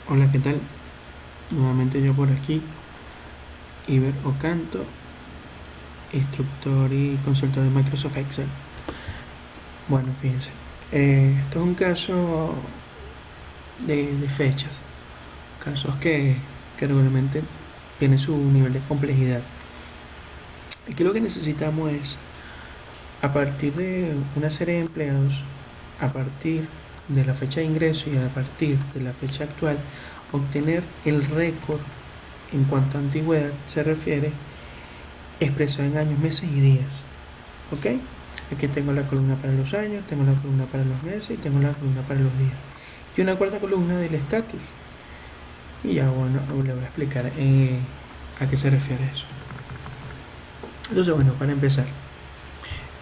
Hola, ¿qué tal? Nuevamente yo por aquí, Iber Ocanto, instructor y consultor de Microsoft Excel. Bueno, fíjense, esto es un caso de fechas, casos que regularmente tienen su nivel de complejidad. Aquí lo que necesitamos es, a partir de una serie de empleados, a partir de la fecha de ingreso y a partir de la fecha actual, obtener el récord en cuanto a antigüedad se refiere, expresado en años, meses y días. ¿Ok? Aquí tengo la columna para los años, tengo la columna para los meses y tengo la columna para los días. Y una cuarta columna del estatus. Y ya, bueno, le voy a explicar a qué se refiere eso. Entonces, bueno, para empezar,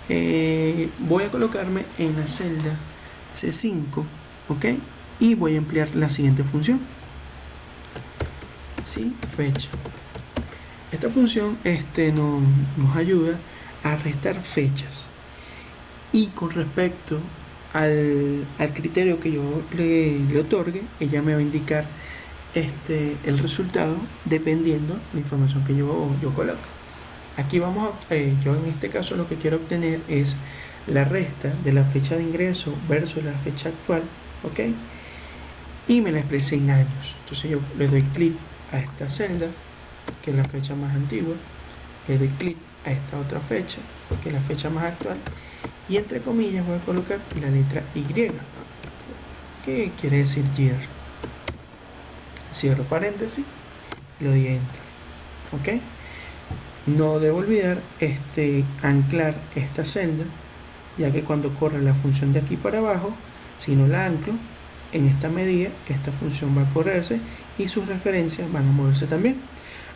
voy a colocarme en la celda C5, ¿ok? Y voy a emplear la siguiente función. ¿Sí? Fecha. Esta función nos ayuda a restar fechas. Y con respecto al criterio que yo le otorgue, ella me va a indicar el resultado dependiendo de la información que yo coloque. Aquí vamos yo en este caso lo que quiero obtener es la resta de la fecha de ingreso versus la fecha actual, ¿ok? Y me la expresé en años. Entonces yo le doy clic a esta celda, que es la fecha más antigua, le doy clic a esta otra fecha, que es la fecha más actual, y entre comillas voy a colocar la letra Y, que quiere decir year. Cierro paréntesis, le doy enter, ¿ok? No debo olvidar anclar esta celda, ya que cuando corre la función de aquí para abajo, si no la anclo en esta medida, esta función va a correrse y sus referencias van a moverse también.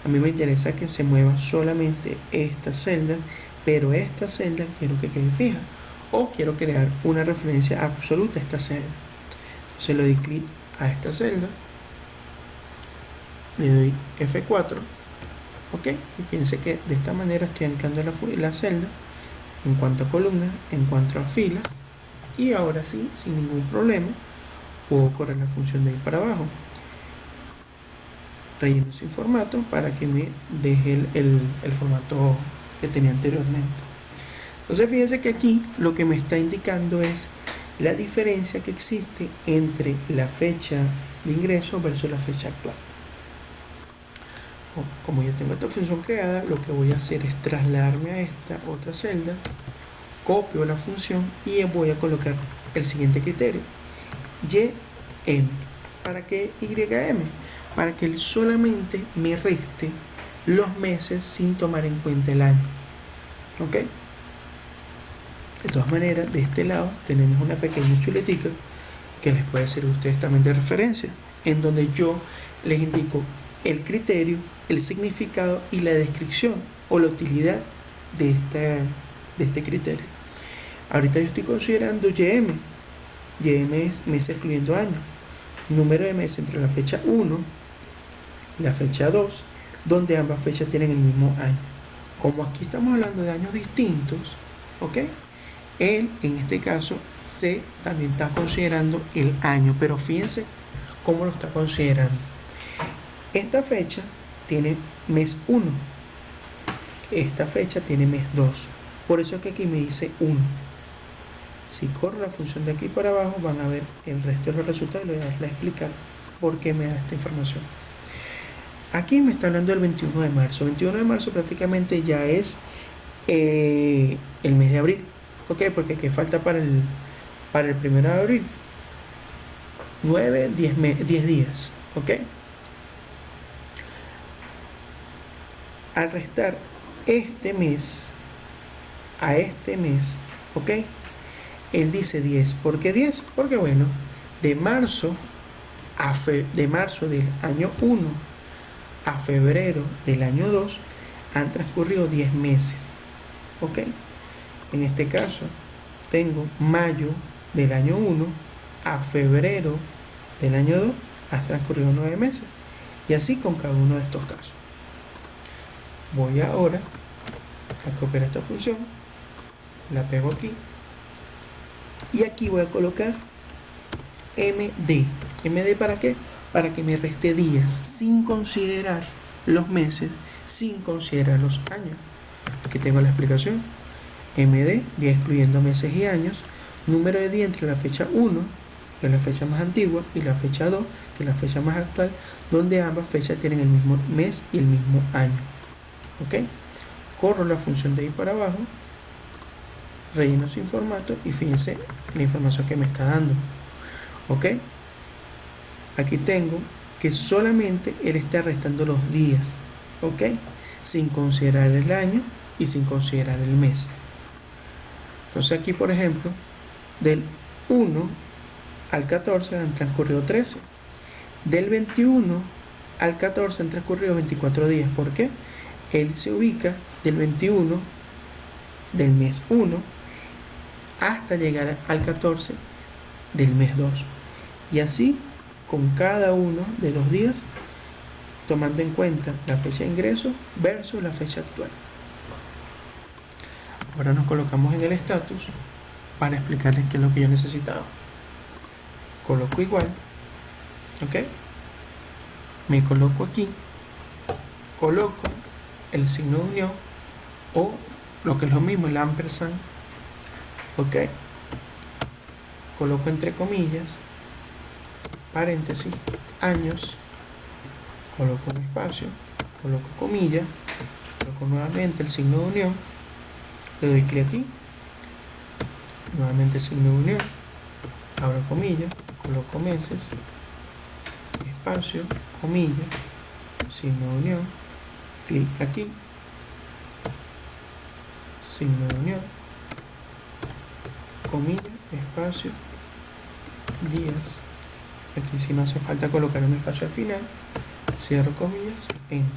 A mí me interesa que se mueva solamente esta celda, pero esta celda quiero que quede fija, o quiero crear una referencia absoluta a esta celda. Entonces le doy clic a esta celda, le doy F4, ok, y fíjense que de esta manera estoy anclando la celda en cuanto a columna, en cuanto a fila, y ahora sí, sin ningún problema, puedo correr la función de ahí para abajo. Relleno sin formato para que me deje el formato que tenía anteriormente. Entonces fíjense que aquí lo que me está indicando es la diferencia que existe entre la fecha de ingreso versus la fecha actual. Como ya tengo esta función creada, lo que voy a hacer es trasladarme a esta otra celda, copio la función y voy a colocar el siguiente criterio: YM. ¿Para qué YM? Para que él solamente me reste los meses sin tomar en cuenta el año. ¿Ok? De todas maneras, de este lado tenemos una pequeña chuletica que les puede ser a ustedes también de referencia, en donde yo les indico el criterio, el significado y la descripción o la utilidad de este criterio. Ahorita yo estoy considerando YM. YM es mes excluyendo año. Número de meses entre la fecha 1 y la fecha 2, donde ambas fechas tienen el mismo año. Como aquí estamos hablando de años distintos, ¿ok? Él, en este caso, también está considerando el año, pero fíjense cómo lo está considerando. Esta fecha tiene mes 1, esta fecha tiene mes 2, por eso es que aquí me dice 1. Si corro la función de aquí para abajo, van a ver el resto de los resultados y les voy a explicar por qué me da esta información. Aquí me está hablando del 21 de marzo. 21 de marzo prácticamente ya es el mes de abril. ¿Ok? Porque ¿qué falta para el 1 de abril? 9, 10 días. ¿Ok? Al restar este mes a este mes, ¿ok? Él dice 10. ¿Por qué 10? Porque bueno, de marzo del año 1 a febrero del año 2 han transcurrido 10 meses. ¿Ok? En este caso, tengo mayo del año 1 a febrero del año 2, han transcurrido 9 meses. Y así con cada uno de estos casos. Voy ahora a copiar esta función, la pego aquí, y aquí voy a colocar MD. ¿MD para qué? para que me reste días sin considerar los meses, sin considerar los años. Aquí tengo la explicación. MD, día excluyendo meses y años, número de día entre la fecha 1, que es la fecha más antigua, y la fecha 2, que es la fecha más actual, donde ambas fechas tienen el mismo mes y el mismo año. ¿Ok? Corro la función de ahí para abajo, relleno sin formato y fíjense la información que me está dando. ¿Ok? Aquí tengo que solamente él está restando los días. ¿Ok? Sin considerar el año y sin considerar el mes. Entonces aquí, por ejemplo, del 1 al 14 han transcurrido 13. Del 21 al 14 han transcurrido 24 días. ¿Por qué? Él se ubica del 21 del mes 1 hasta llegar al 14 del mes 2. Y así con cada uno de los días, tomando en cuenta la fecha de ingreso versus la fecha actual. Ahora nos colocamos en el status para explicarles qué es lo que yo necesitaba. Coloco igual, ¿ok? Me coloco aquí, coloco el signo de unión o lo que es lo mismo, el ampersand, ¿ok? Coloco entre comillas, paréntesis, años, coloco un espacio, coloco comillas, coloco nuevamente el signo de unión, le doy clic aquí, nuevamente el signo de unión, abro comillas, coloco meses, espacio, comilla, signo de unión, clic aquí, signo de unión, comilla, espacio, días. Aquí si no hace falta colocar un espacio al final, cierro comillas, enter.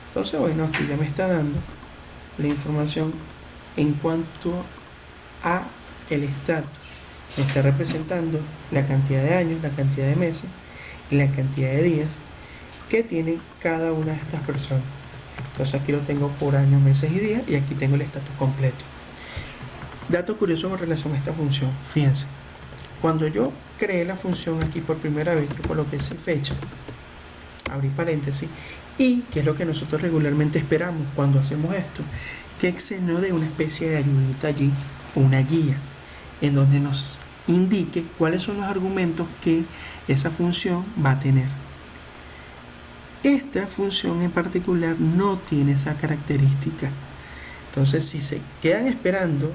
Entonces bueno, aquí ya me está dando la información en cuanto a el estatus. Me está representando la cantidad de años, la cantidad de meses y la cantidad de días que tiene cada una de estas personas. Entonces aquí lo tengo por años, meses y días, y aquí tengo el estatus completo. Dato curioso con relación a esta función. Fíjense, cuando yo creé la función aquí por primera vez, yo coloqué esa fecha, abrí paréntesis, y que es lo que nosotros regularmente esperamos cuando hacemos esto, que Excel nos dé una especie de ayudita allí, una guía, en donde nos indique cuáles son los argumentos que esa función va a tener. Esta función en particular no tiene esa característica. Entonces, si se quedan esperando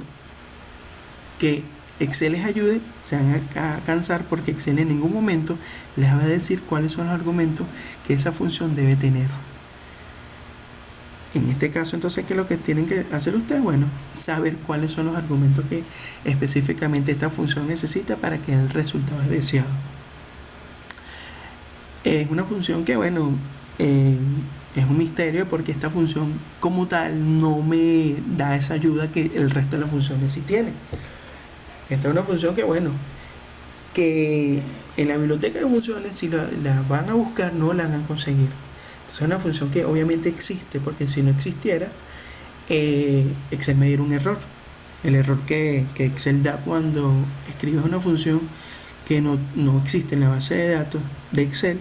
que Excel les ayude, se van a cansar, porque Excel en ningún momento les va a decir cuáles son los argumentos que esa función debe tener. En este caso, entonces, ¿qué es lo que tienen que hacer ustedes? Bueno, saber cuáles son los argumentos que específicamente esta función necesita para que el resultado es deseado. Es una función que, bueno, es un misterio, porque esta función como tal no me da esa ayuda que el resto de las funciones sí tienen. Esta es una función que, bueno, que en la biblioteca de funciones, si la van a buscar, no la van a conseguir. Es una función que obviamente existe, porque si no existiera, Excel me diera un error. El error que Excel da cuando escribes una función que no existe en la base de datos de Excel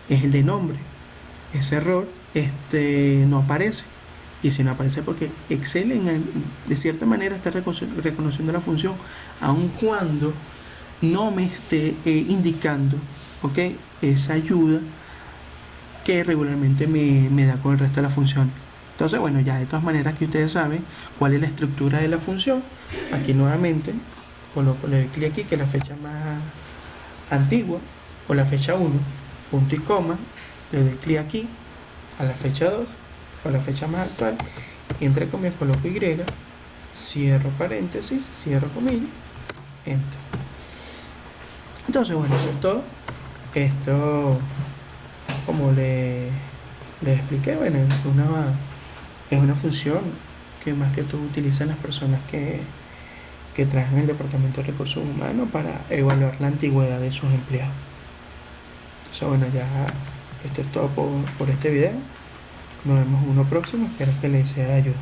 es el de nombre. Ese error no aparece. Y si no aparece, porque Excel de cierta manera está reconociendo la función, aun cuando no me esté indicando, ¿ok?, esa ayuda que regularmente me da con el resto de las funciones. Entonces, bueno, ya de todas maneras que ustedes saben cuál es la estructura de la función. Aquí nuevamente le doy clic aquí, que es la fecha más antigua, o la fecha 1, punto y coma, le doy clic aquí a la fecha 2, o la fecha más actual, y entre comillas coloco Y, cierro paréntesis, cierro comillas, enter. Entonces, bueno, eso es todo. Esto, como les expliqué, bueno, es una función que más que todo utilizan las personas que trabajan en el Departamento de Recursos Humanos para evaluar la antigüedad de sus empleados. Entonces, bueno, ya esto es todo por este video. Nos vemos en uno próximo. Espero que les sea de ayuda.